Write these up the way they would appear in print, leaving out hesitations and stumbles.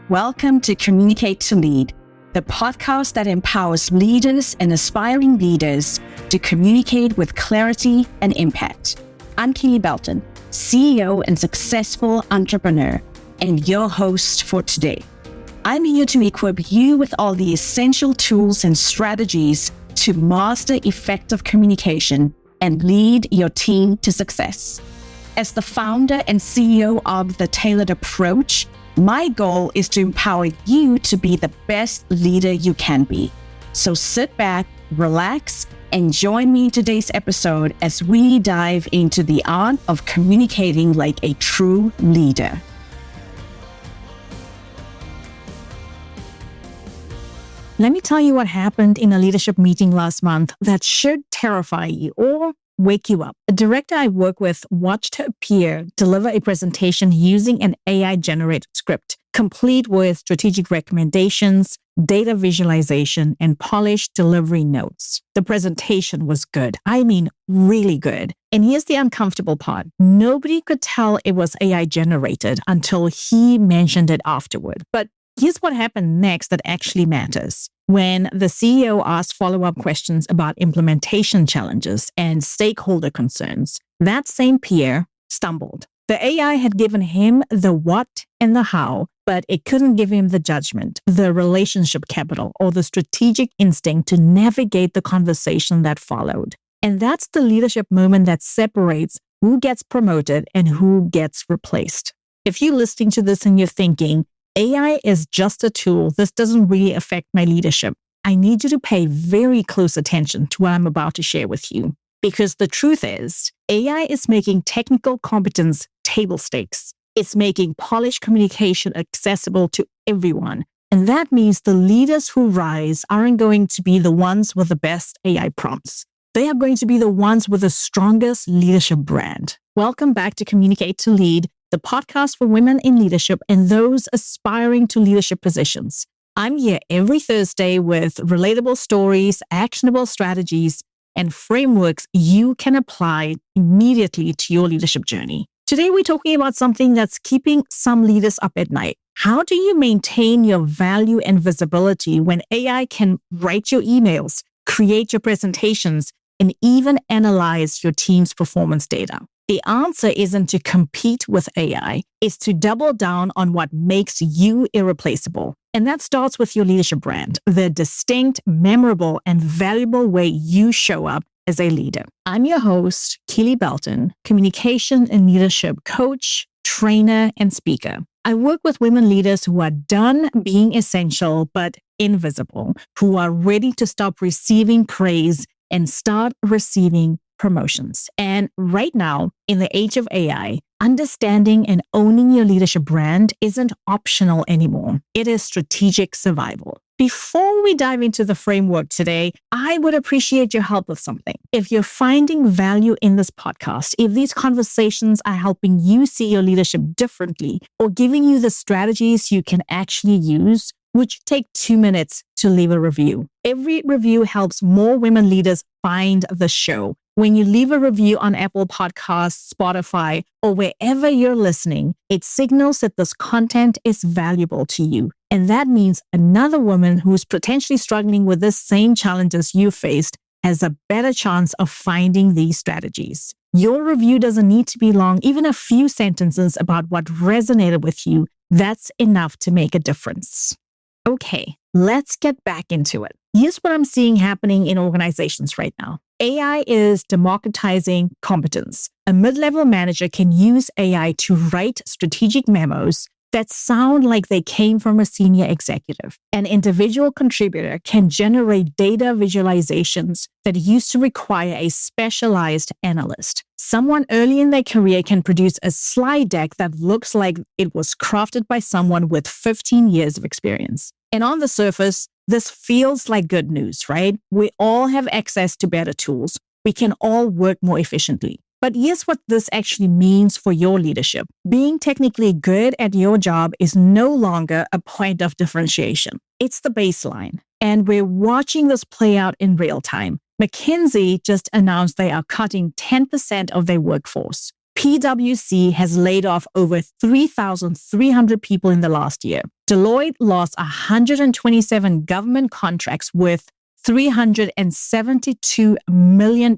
Welcome to Communicate to Lead, the podcast that empowers leaders and aspiring leaders to communicate with clarity and impact. I'm Keely Belton, CEO and successful entrepreneur, and your host for today. I'm here to equip you with all the essential tools and strategies to master effective communication and lead your team to success. As the founder and CEO of The Tailored Approach, my goal is to empower you to be the best leader you can be. So sit back, relax, and join me in today's episode as we dive into the art of communicating like a true leader. Let me tell you what happened in a leadership meeting last month that should terrify you or wake you up. A director I work with watched her peer deliver a presentation using an AI-generated script, complete with strategic recommendations, data visualization, and polished delivery notes. The presentation was good. I mean, really good. And here's the uncomfortable part. Nobody could tell it was AI-generated until he mentioned it afterward. But here's what happened next that actually matters. When the CEO asked follow-up questions about implementation challenges and stakeholder concerns, that same peer stumbled. The AI had given him the what and the how, but it couldn't give him the judgment, the relationship capital, or the strategic instinct to navigate the conversation that followed. And that's the leadership moment that separates who gets promoted and who gets replaced. If you're listening to this and you're thinking, AI is just a tool. This doesn't really affect my leadership. I need you to pay very close attention to what I'm about to share with you. Because the truth is, AI is making technical competence table stakes. It's making polished communication accessible to everyone. And that means the leaders who rise aren't going to be the ones with the best AI prompts. They are going to be the ones with the strongest leadership brand. Welcome back to Communicate to Lead, the podcast for women in leadership and those aspiring to leadership positions. I'm here every Thursday with relatable stories, actionable strategies, and frameworks you can apply immediately to your leadership journey. Today, we're talking about something that's keeping some leaders up at night. How do you maintain your value and visibility when AI can write your emails, create your presentations, and even analyze your team's performance data? The answer isn't to compete with AI, it's to double down on what makes you irreplaceable. And that starts with your leadership brand, the distinct, memorable, and valuable way you show up as a leader. I'm your host, Keely Belton, communication and leadership coach, trainer, and speaker. I work with women leaders who are done being essential but invisible, who are ready to stop receiving praise and start receiving promotions. And right now, in the age of AI, understanding and owning your leadership brand isn't optional anymore. It is strategic survival. Before we dive into the framework today, I would appreciate your help with something. If you're finding value in this podcast, if these conversations are helping you see your leadership differently or giving you the strategies you can actually use, would you take 2 minutes to leave a review? Every review helps more women leaders find the show. When you leave a review on Apple Podcasts, Spotify, or wherever you're listening, it signals that this content is valuable to you. And that means another woman who's potentially struggling with the same challenges you faced has a better chance of finding these strategies. Your review doesn't need to be long, even a few sentences about what resonated with you. That's enough to make a difference. Okay, let's get back into it. Here's what I'm seeing happening in organizations right now. AI is democratizing competence. A mid-level manager can use AI to write strategic memos that sound like they came from a senior executive. An individual contributor can generate data visualizations that used to require a specialized analyst. Someone early in their career can produce a slide deck that looks like it was crafted by someone with 15 years of experience. And on the surface, this feels like good news, right? We all have access to better tools. We can all work more efficiently. But here's what this actually means for your leadership. Being technically good at your job is no longer a point of differentiation. It's the baseline. And we're watching this play out in real time. McKinsey just announced they are cutting 10% of their workforce. PwC has laid off over 3,300 people in the last year. Deloitte lost 127 government contracts worth $372 million.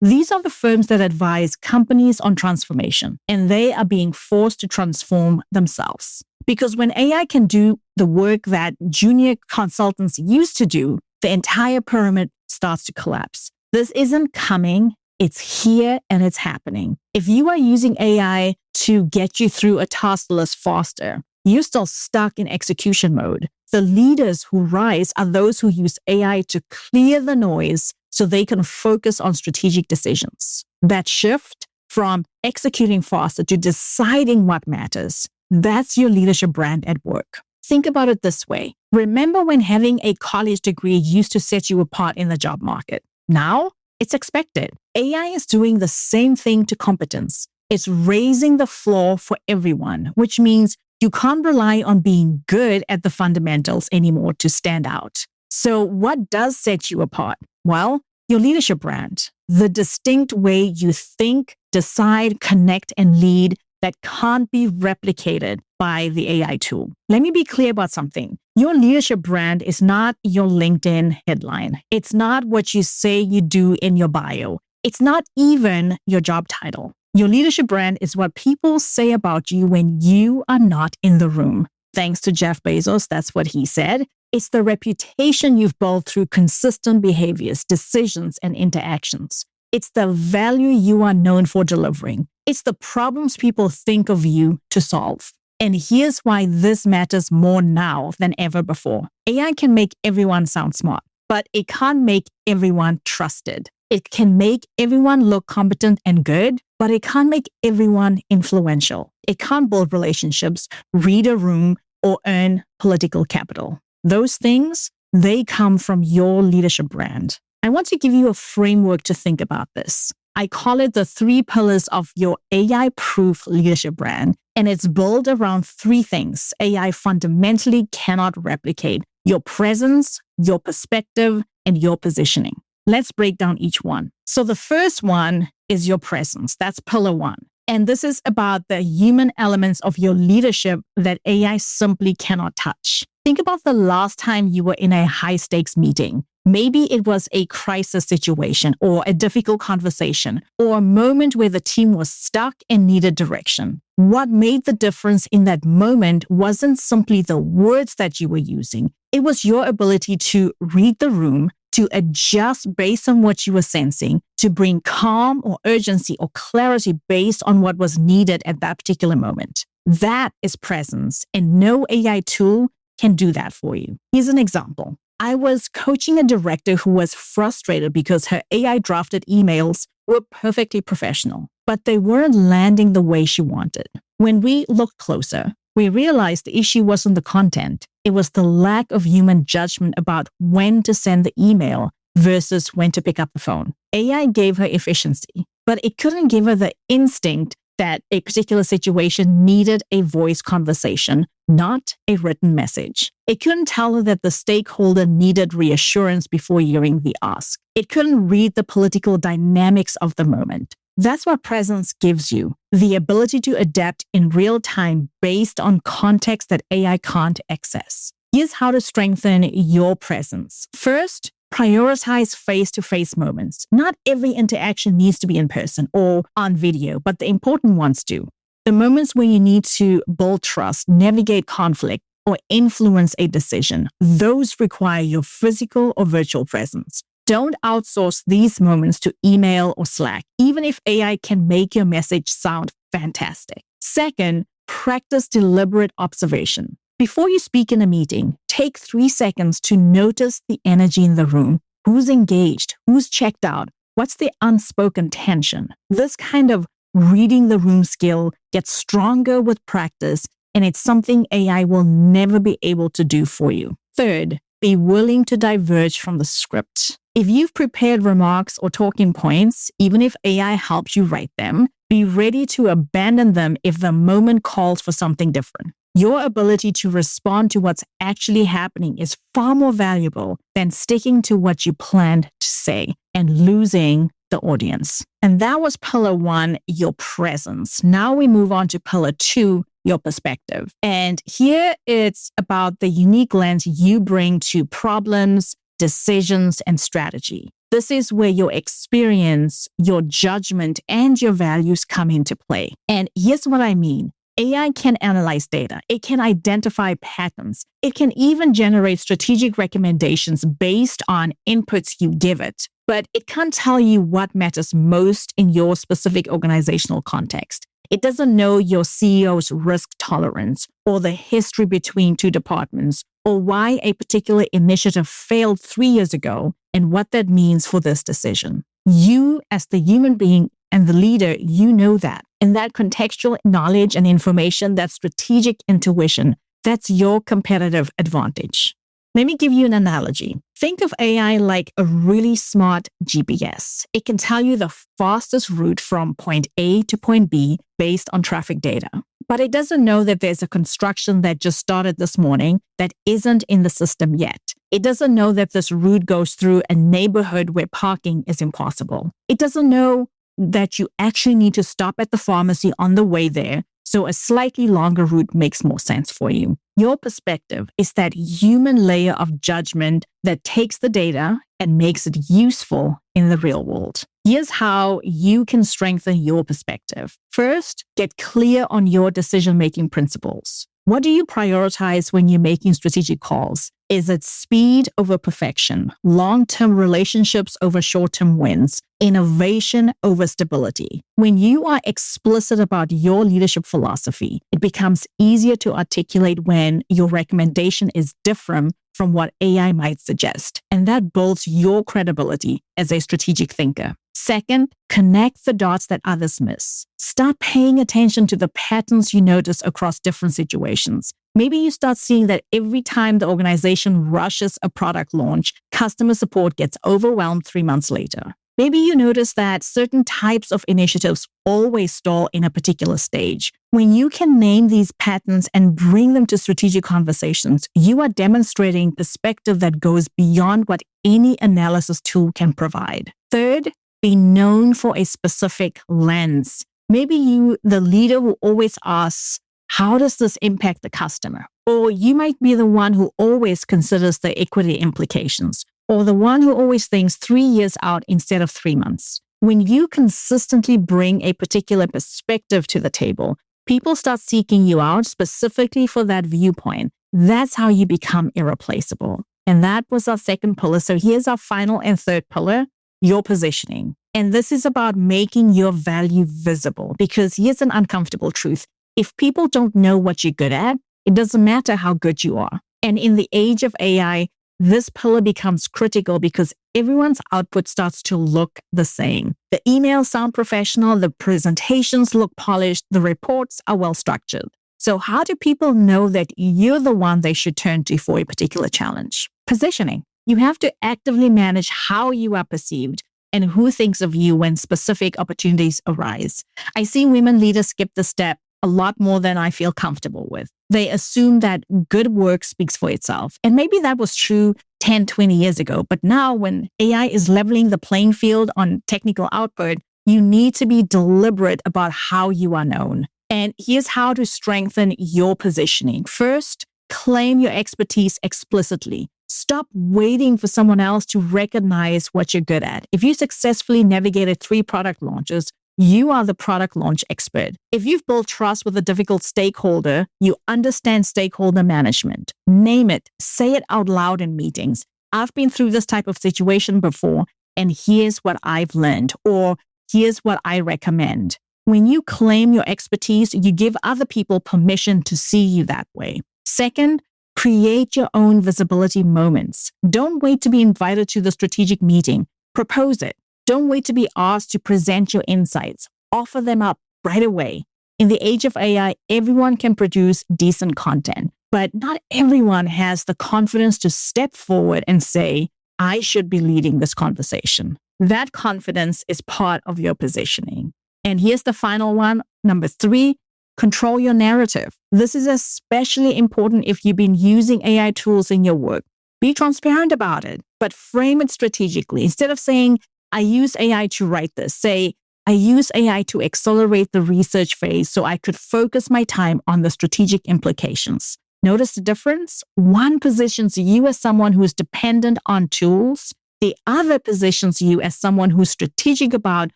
These are the firms that advise companies on transformation, and they are being forced to transform themselves. Because when AI can do the work that junior consultants used to do, the entire pyramid starts to collapse. This isn't coming. It's here and it's happening. If you are using AI to get you through a task list faster, you're still stuck in execution mode. The leaders who rise are those who use AI to clear the noise so they can focus on strategic decisions. That shift from executing faster to deciding what matters, that's your leadership brand at work. Think about it this way. Remember when having a college degree used to set you apart in the job market? Now, it's expected. AI is doing the same thing to competence. It's raising the floor for everyone, which means you can't rely on being good at the fundamentals anymore to stand out. So what does set you apart? Well, your leadership brand, the distinct way you think, decide, connect, and lead that can't be replicated by the AI tool. Let me be clear about something. Your leadership brand is not your LinkedIn headline. It's not what you say you do in your bio. It's not even your job title. Your leadership brand is what people say about you when you are not in the room. Thanks to Jeff Bezos, that's what he said. It's the reputation you've built through consistent behaviors, decisions, and interactions. It's the value you are known for delivering. It's the problems people think of you to solve. And here's why this matters more now than ever before. AI can make everyone sound smart, but it can't make everyone trusted. It can make everyone look competent and good, but it can't make everyone influential. It can't build relationships, read a room, or earn political capital. Those things, they come from your leadership brand. I want to give you a framework to think about this. I call it the 3 pillars of your AI-proof leadership brand, and it's built around 3 things AI fundamentally cannot replicate: your presence, your perspective, and your positioning. Let's break down each one. So the first one is your presence. That's pillar 1. And this is about the human elements of your leadership that AI simply cannot touch. Think about the last time you were in a high-stakes meeting. Maybe it was a crisis situation or a difficult conversation or a moment where the team was stuck and needed direction. What made the difference in that moment wasn't simply the words that you were using. It was your ability to read the room, to adjust based on what you were sensing, to bring calm or urgency or clarity based on what was needed at that particular moment. That is presence, and no AI tool can do that for you. Here's an example. I was coaching a director who was frustrated because her AI drafted emails were perfectly professional, but they weren't landing the way she wanted. When we looked closer, we realized the issue wasn't the content. It was the lack of human judgment about when to send the email versus when to pick up the phone. AI gave her efficiency, but it couldn't give her the instinct that a particular situation needed a voice conversation, not a written message. It couldn't tell her that the stakeholder needed reassurance before hearing the ask. It couldn't read the political dynamics of the moment. That's what presence gives you, the ability to adapt in real time based on context that AI can't access. Here's how to strengthen your presence. First, prioritize face-to-face moments. Not every interaction needs to be in person or on video, but the important ones do. The moments where you need to build trust, navigate conflict, or influence a decision, those require your physical or virtual presence. Don't outsource these moments to email or Slack, even if AI can make your message sound fantastic. Second, practice deliberate observation. Before you speak in a meeting, take 3 seconds to notice the energy in the room. Who's engaged? Who's checked out? What's the unspoken tension? This kind of reading the room skill gets stronger with practice, and it's something AI will never be able to do for you. Third, be willing to diverge from the script. If you've prepared remarks or talking points, even if AI helps you write them, be ready to abandon them if the moment calls for something different. Your ability to respond to what's actually happening is far more valuable than sticking to what you planned to say and losing the audience. And that was pillar 1, your presence. Now we move on to pillar 2, your perspective. And here it's about the unique lens you bring to problems, decisions, and strategy. This is where your experience, your judgment, and your values come into play. And here's what I mean. AI can analyze data. It can identify patterns. It can even generate strategic recommendations based on inputs you give it. But it can't tell you what matters most in your specific organizational context. It doesn't know your CEO's risk tolerance or the history between two departments or why a particular initiative failed 3 years ago and what that means for this decision. You, as the human being and the leader, you know that. And that contextual knowledge and information, that strategic intuition, that's your competitive advantage. Let me give you an analogy. Think of AI like a really smart GPS. It can tell you the fastest route from point A to point B based on traffic data. But it doesn't know that there's a construction that just started this morning that isn't in the system yet. It doesn't know that this route goes through a neighborhood where parking is impossible. It doesn't know that you actually need to stop at the pharmacy on the way there, so a slightly longer route makes more sense for you. Your perspective is that human layer of judgment that takes the data and makes it useful in the real world. Here's how you can strengthen your perspective. First, get clear on your decision-making principles. What do you prioritize when you're making strategic calls? Is it speed over perfection, long-term relationships over short-term wins, innovation over stability? When you are explicit about your leadership philosophy, it becomes easier to articulate when your recommendation is different from what AI might suggest. And that builds your credibility as a strategic thinker. Second, connect the dots that others miss. Start paying attention to the patterns you notice across different situations. Maybe you start seeing that every time the organization rushes a product launch, customer support gets overwhelmed 3 months later. Maybe you notice that certain types of initiatives always stall in a particular stage. When you can name these patterns and bring them to strategic conversations, you are demonstrating perspective that goes beyond what any analysis tool can provide. Third, be known for a specific lens. Maybe you, the leader who always asks, how does this impact the customer? Or you might be the one who always considers the equity implications, or the one who always thinks 3 years out instead of 3 months. When you consistently bring a particular perspective to the table, people start seeking you out specifically for that viewpoint. That's how you become irreplaceable. And that was our second pillar. So here's our final and third pillar, your positioning. And this is about making your value visible, because here's an uncomfortable truth. If people don't know what you're good at, it doesn't matter how good you are. And in the age of AI, this pillar becomes critical because everyone's output starts to look the same. The emails sound professional, the presentations look polished, the reports are well structured. So how do people know that you're the one they should turn to for a particular challenge? Positioning. You have to actively manage how you are perceived and who thinks of you when specific opportunities arise. I see women leaders skip the step a lot more than I feel comfortable with. They assume that good work speaks for itself. And maybe that was true 10, 20 years ago. But now when AI is leveling the playing field on technical output, you need to be deliberate about how you are known. And here's how to strengthen your positioning. First, claim your expertise explicitly. Stop waiting for someone else to recognize what you're good at. If you successfully navigated 3 product launches, you are the product launch expert. If you've built trust with a difficult stakeholder, you understand stakeholder management. Name it. Say it out loud in meetings. I've been through this type of situation before, and here's what I've learned, or here's what I recommend. When you claim your expertise, you give other people permission to see you that way. Second, create your own visibility moments. Don't wait to be invited to the strategic meeting. Propose it. Don't wait to be asked to present your insights. Offer them up right away. In the age of AI, everyone can produce decent content, but not everyone has the confidence to step forward and say, I should be leading this conversation. That confidence is part of your positioning. And here's the final one, number 3, control your narrative. This is especially important if you've been using AI tools in your work. Be transparent about it, but frame it strategically. Instead of saying, I use AI to write this. Say, I use AI to accelerate the research phase so I could focus my time on the strategic implications. Notice the difference? One positions you as someone who is dependent on tools. The other positions you as someone who's strategic about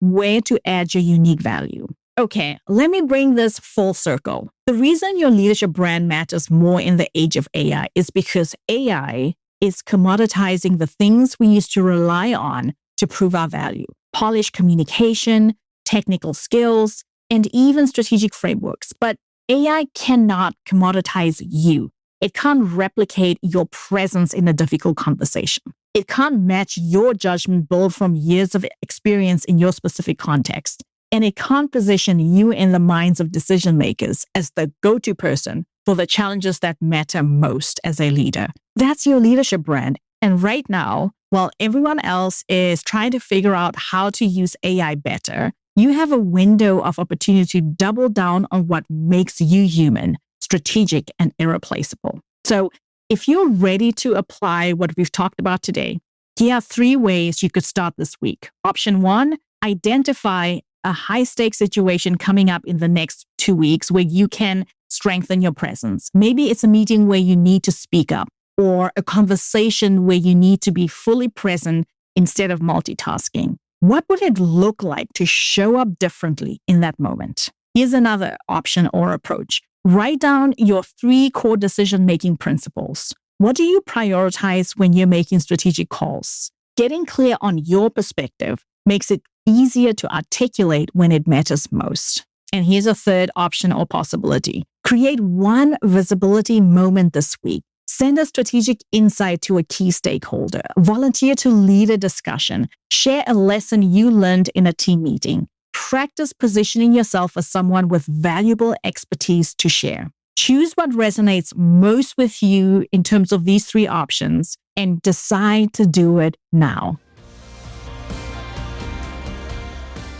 where to add your unique value. Okay, let me bring this full circle. The reason your leadership brand matters more in the age of AI is because AI is commoditizing the things we used to rely on to prove our value. Polished communication, technical skills, and even strategic frameworks. But AI cannot commoditize you. It can't replicate your presence in a difficult conversation. It can't match your judgment built from years of experience in your specific context. And it can't position you in the minds of decision makers as the go-to person for the challenges that matter most as a leader. That's your leadership brand. And right now, while everyone else is trying to figure out how to use AI better, you have a window of opportunity to double down on what makes you human, strategic, and irreplaceable. So if you're ready to apply what we've talked about today, here are 3 ways you could start this week. Option 1, identify a high-stakes situation coming up in the next 2 weeks where you can strengthen your presence. Maybe it's a meeting where you need to speak up, or a conversation where you need to be fully present instead of multitasking. What would it look like to show up differently in that moment? Here's another option or approach. Write down your 3 core decision-making principles. What do you prioritize when you're making strategic calls? Getting clear on your perspective makes it easier to articulate when it matters most. And here's a third option or possibility. Create one visibility moment this week. Send a strategic insight to a key stakeholder. Volunteer to lead a discussion. Share a lesson you learned in a team meeting. Practice positioning yourself as someone with valuable expertise to share. Choose what resonates most with you in terms of these 3 options and decide to do it now.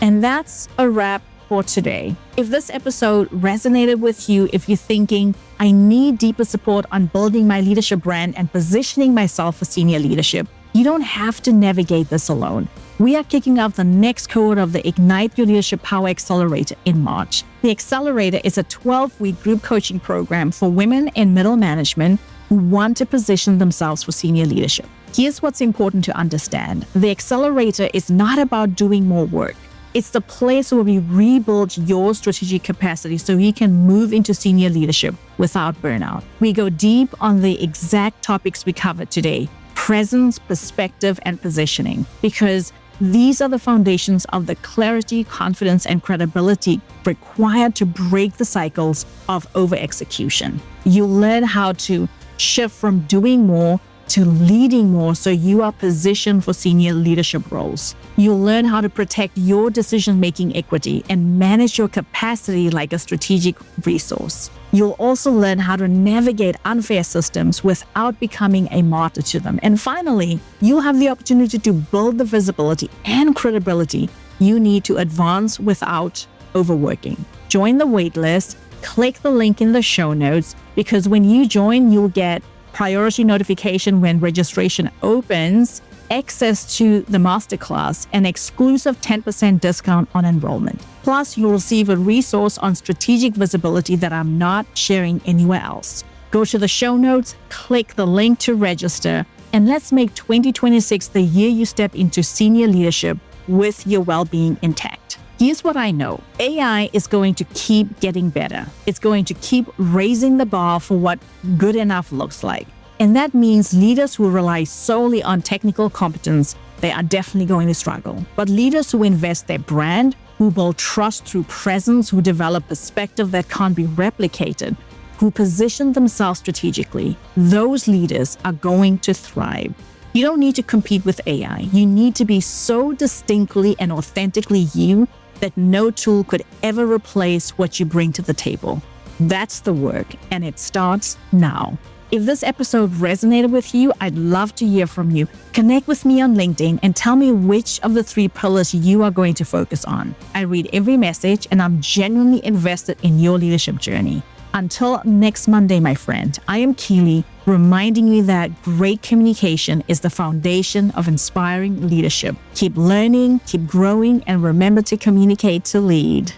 And that's a wrap for today. If this episode resonated with you, if you're thinking, I need deeper support on building my leadership brand and positioning myself for senior leadership, you don't have to navigate this alone. We are kicking off the next cohort of the Ignite Your Leadership Power Accelerator in March. The Accelerator is a 12-week group coaching program for women in middle management who want to position themselves for senior leadership. Here's what's important to understand. The Accelerator is not about doing more work. It's the place where we rebuild your strategic capacity so you can move into senior leadership without burnout. We go deep on the exact topics we covered today: presence, perspective, and positioning, because these are the foundations of the clarity, confidence, and credibility required to break the cycles of over-execution. You'll learn how to shift from doing more to leading more so you are positioned for senior leadership roles. You'll learn how to protect your decision-making equity and manage your capacity like a strategic resource. You'll also learn how to navigate unfair systems without becoming a martyr to them. And finally, you'll have the opportunity to build the visibility and credibility you need to advance without overworking. Join the waitlist, click the link in the show notes, because when you join, you'll get priority notification when registration opens, access to the masterclass, and exclusive 10% discount on enrollment. Plus, you'll receive a resource on strategic visibility that I'm not sharing anywhere else. Go to the show notes, click the link to register, and let's make 2026 the year you step into senior leadership with your well-being intact. Here's what I know. AI is going to keep getting better. It's going to keep raising the bar for what good enough looks like. And that means leaders who rely solely on technical competence, they are definitely going to struggle. But leaders who invest their brand, who build trust through presence, who develop perspective that can't be replicated, who position themselves strategically, those leaders are going to thrive. You don't need to compete with AI. You need to be so distinctly and authentically you that no tool could ever replace what you bring to the table. That's the work, and it starts now. If this episode resonated with you, I'd love to hear from you. Connect with me on LinkedIn and tell me which of the 3 pillars you are going to focus on. I read every message, and I'm genuinely invested in your leadership journey. Until next Monday, my friend, I am Keely, reminding you that great communication is the foundation of inspiring leadership. Keep learning, keep growing, and remember to communicate to lead.